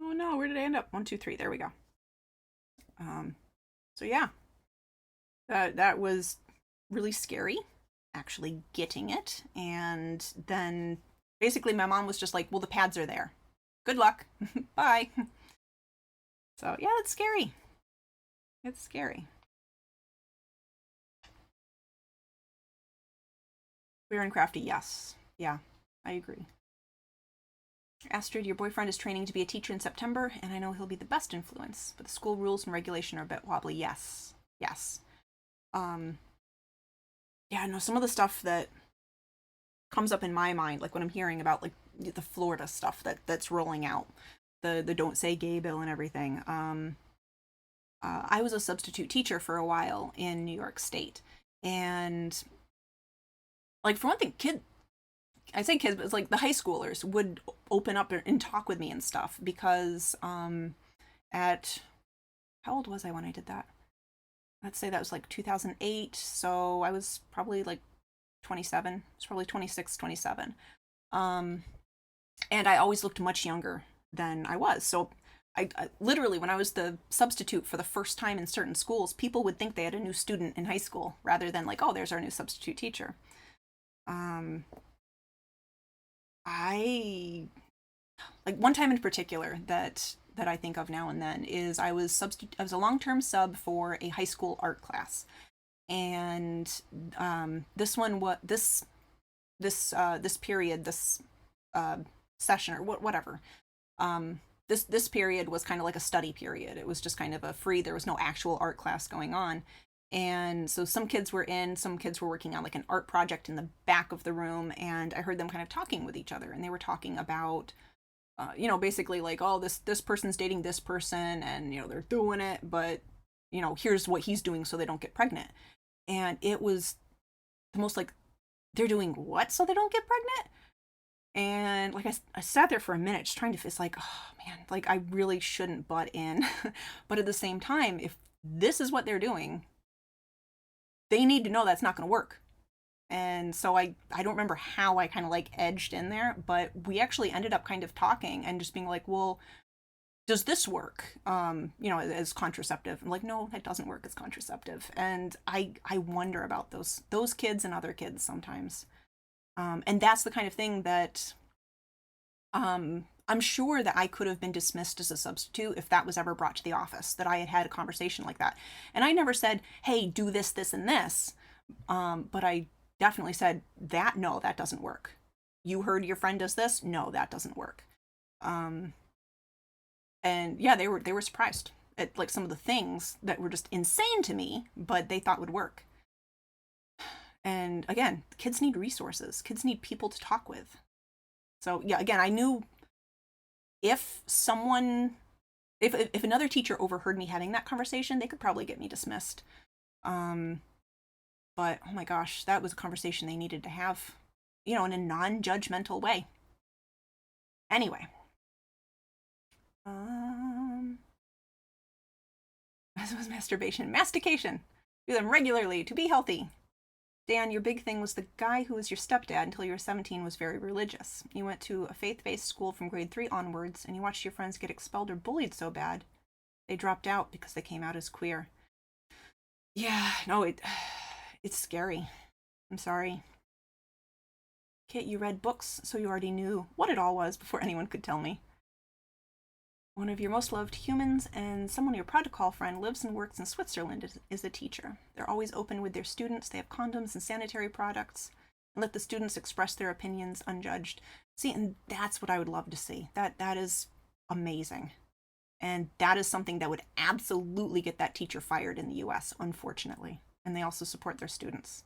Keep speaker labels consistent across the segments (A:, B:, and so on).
A: Oh no, where did I end up? 1, 2, 3. There we go. Um, so yeah, that was really scary, actually getting it, and then basically my mom was just like, "Well, the pads are there. Good luck. Bye." So yeah, it's scary. It's scary. Queer and crafty, yes. Yeah, I agree. Astrid, your boyfriend is training to be a teacher in September, and I know he'll be the best influence, but the school rules and regulation are a bit wobbly. Yes. Yes. Um, yeah, no, some of the stuff that comes up in my mind, like when I'm hearing about like the Florida stuff that's rolling out, the don't say gay bill and everything. I was a substitute teacher for a while in New York State, and like for one thing, I say kids, but it's like the high schoolers would open up and talk with me and stuff because at how old was I when I did that? Let's say that was like 2008, so I was probably like 27. I was probably 26, 27. Um, and I always looked much younger than I was. So I literally, when I was the substitute for the first time in certain schools, people would think they had a new student in high school rather than like, oh, there's our new substitute teacher. Um, I like one time in particular that I think of now and then is I was a long-term sub for a high school art class, and this one what this period this uh, session or whatever this period was kind of like a study period. It was just kind of a free. There was no actual art class going on, and so some kids were in, some kids were working on like an art project in the back of the room, and I heard them kind of talking with each other, and they were talking about basically like, oh, this person's dating this person, and they're doing it, but here's what he's doing so they don't get pregnant. And it was the most like, they're doing what so they don't get pregnant? And like I sat there for a minute just trying to, it's like, oh man, like I really shouldn't butt in. But at the same time, if this is what they're doing, they need to know that's not going to work. And so I don't remember how I kind of like edged in there, but we actually ended up kind of talking and just being like, well, does this work as contraceptive? I'm like, no, it doesn't work as contraceptive. And I wonder about those kids and other kids sometimes. And that's the kind of thing that I'm sure that I could have been dismissed as a substitute if that was ever brought to the office, that I had had a conversation like that. And I never said, hey, do this, this, and this. But I definitely said that, no, that doesn't work. You heard your friend does this? No, that doesn't work. Um, and yeah, they were surprised at like some of the things that were just insane to me, but they thought would work. And again, kids need resources. Kids need people to talk with. So yeah, again, I knew if someone, if another teacher overheard me having that conversation, they could probably get me dismissed. Um, but oh my gosh, that was a conversation they needed to have, in a non-judgmental way. Anyway, um, this was masturbation, mastication. Do them regularly to be healthy. Dan, your big thing was the guy who was your stepdad until you were 17 was very religious. You went to a faith-based school from grade 3 onwards, and you watched your friends get expelled or bullied so bad they dropped out because they came out as queer. Yeah, no, it's scary. I'm sorry. Kit, you read books, so you already knew what it all was before anyone could tell me. One of your most loved humans and someone you're proud to call friend lives and works in Switzerland is a teacher. They're always open with their students. They have condoms and sanitary products and let the students express their opinions unjudged. See, and that's what I would love to see. That is amazing. And that is something that would absolutely get that teacher fired in the US, unfortunately. And they also support their students.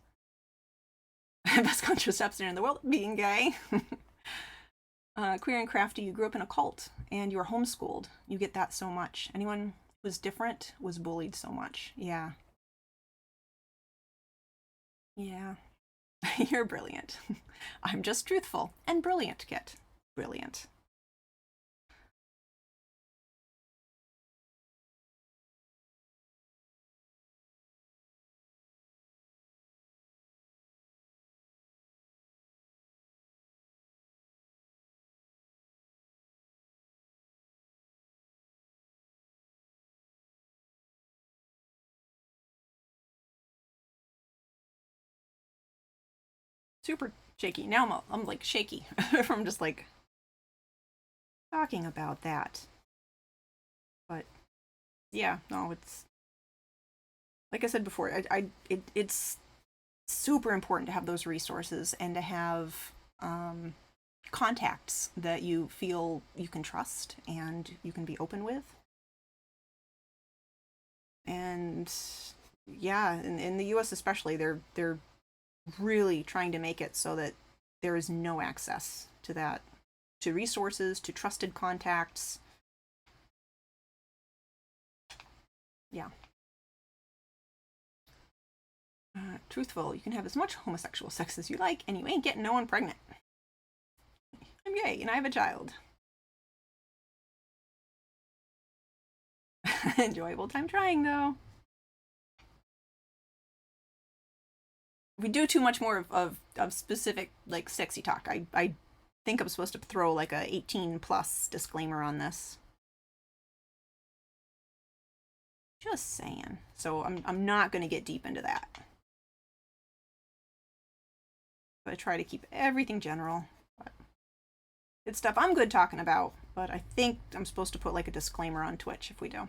A: Best contraception in the world, being gay. Queer and crafty, you grew up in a cult and you were homeschooled. You get that so much. Anyone who was different was bullied so much. Yeah. Yeah. You're brilliant. I'm just truthful and brilliant, Kit. Brilliant. super shaky. Now I'm like shaky from just like talking about that. But yeah, no, it's like I said before. It's super important to have those resources and to have contacts that you feel you can trust and you can be open with. And yeah, in the U.S. especially, they're really trying to make it so that there is no access to that, to resources, to trusted contacts. Yeah. Truthful, you can have as much homosexual sex as you like, and you ain't getting no one pregnant. I'm gay, and I have a child. Enjoyable time trying, though. We do too much more of specific, like, sexy talk. I think I'm supposed to throw, like, a 18 plus disclaimer on this. Just saying. So I'm not going to get deep into that. But I try to keep everything general. But it's stuff I'm good talking about, but I think I'm supposed to put like a disclaimer on Twitch if we do.